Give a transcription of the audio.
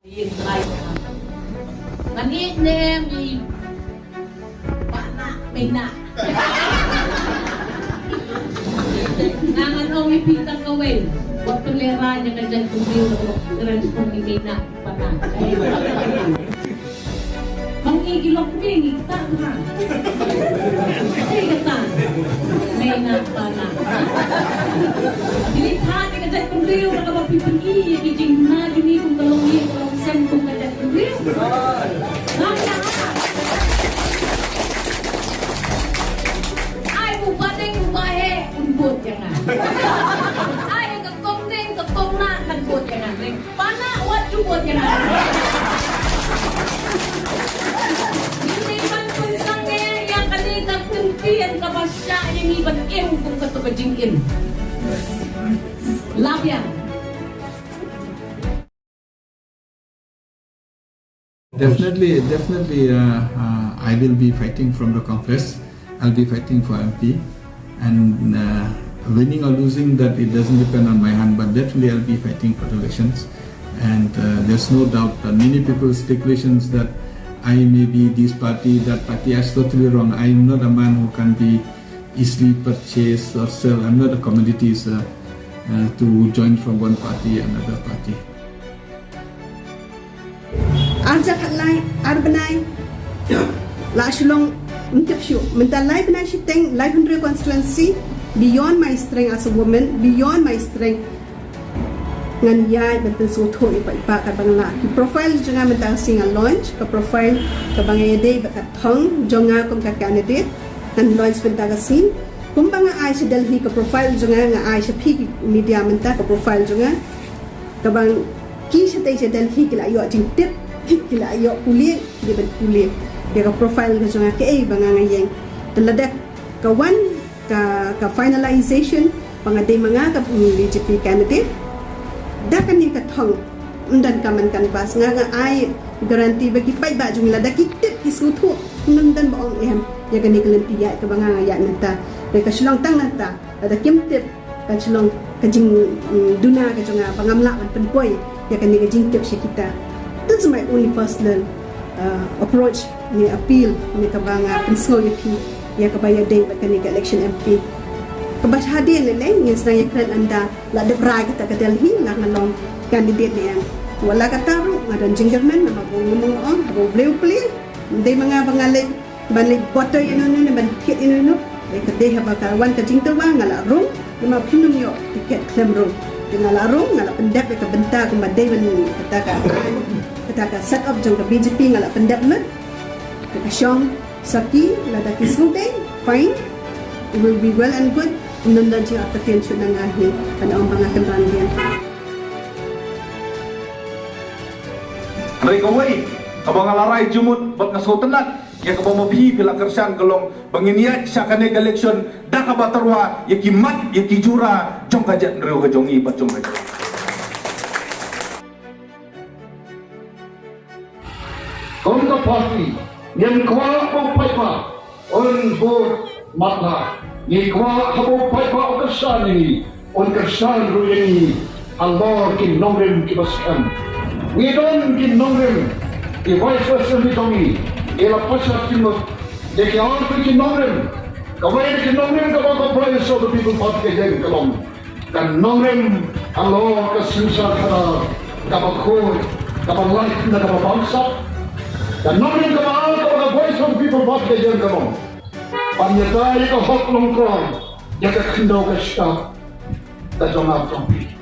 Yin lain. Nani nem di pana mena. Nangan o may pitang gawin. Huwag tulera niya ka dyan kung di mo keren kung hindi na pana. Mangigilok mo yung kita na. Ay kata. Mena pana. Dilithan niya ka dyan kung di mo nakapapipagi. Kijing na yun eh kung talong sen kung ka dyan kung di mo. Nangya ka. Ai bu badeng bu bahe unbut jangan. Ai ke kongdeng ke kongna kan bot jangan. Pana wat jubut jangan. Ini man pun sange yang kali ka kuntian ka basya yang iban im kung ka to kajingin. Labiang. Definitely, I will be fighting from the Congress. I'll be fighting for MP, and winning or losing, that it doesn't depend on my hand, but definitely I'll be fighting for the elections. And there's no doubt that many people speculations that I may be this party, that party. Is totally wrong. I'm not a man who can be easily purchased or sell. I'm not a commodities to join from one party another party. Arja katlai arbanai la shulong mtipshu mentalai benai shiteng life hundred constituency beyond my strength as a woman, beyond my strength ngan yai benten so tho ipa ka bangla ki profile jonga mental singa launch ka profile ka bangede ka thong jonga kom ka candidate nan launch benta ka sin kumbanga ai si Delhi ka profile jonga nga ai si phi media menta ka profile jonga ka bang ki si tai si Delhi ki la yo jing tip kila ayo kulit dia berkulit dia ka profile ka jonga ke banga ngayeng taladak kawan ka finalization pangaday mga ka BJP candidate dakan ni ka thong undan ka man kan pas nga ay garanti bagi pai ba jung ladak kitip isutu undan ba ong ehem ya kani kalanti ya ka banga ngaya nata ka shilong tang nata ada kimtip ka shilong ka jing duna ka jonga pangamla man penpoy ya kani ka jing tip kita. That's my only personal approach ni appeal ni kabanga pensko yapi ya kabaya day bakani ka election MP kabas hadir le ni senang yakran anda la de bra kita ka Delhi la ngalong candidate ni yang wala ka taru ngadan jinggerman na mabung on abo bleu play de mga bangale banle boto ino ni ban thiet ino no e ka de ha bakal wan ka jingtawa ngala rum ma pinum yo tiket claim rum ngala rum ngala pendap ka benta ka madai ban kata ka set up jang ka BJP ngala pendap le ka syong saki la da kisudeng fine it will be well and good nanda ji attention na ngahi kana ang mga kanrandian Ray kawai abang alarai jumut bat ngasotenat ya kabamo pi pila kersan golong banginiat sa kaneg election da ka batarwa ya kimat ya kijura jong kajat nreu ka jongi bat jong kajat Konga party yang kwa mo paipa on board matla ni kwa habo paipa okasan ni on kersan ruyani Allah kin nongren kibaskan ni don kin nongren di vice versa ni dongi ela pasat kimot de ki on kin nongren kawai kin nongren ka ba price of the people party ke kalong kan nongren Allah ka sinsa kana ka ba khur ka ba life na ka ba bangsa dan nongin kemaal kepada voice of people buat kejadian kamu. Panyatai ke hok nongkrong, jaga kendau ke staf, dan jangan tropi.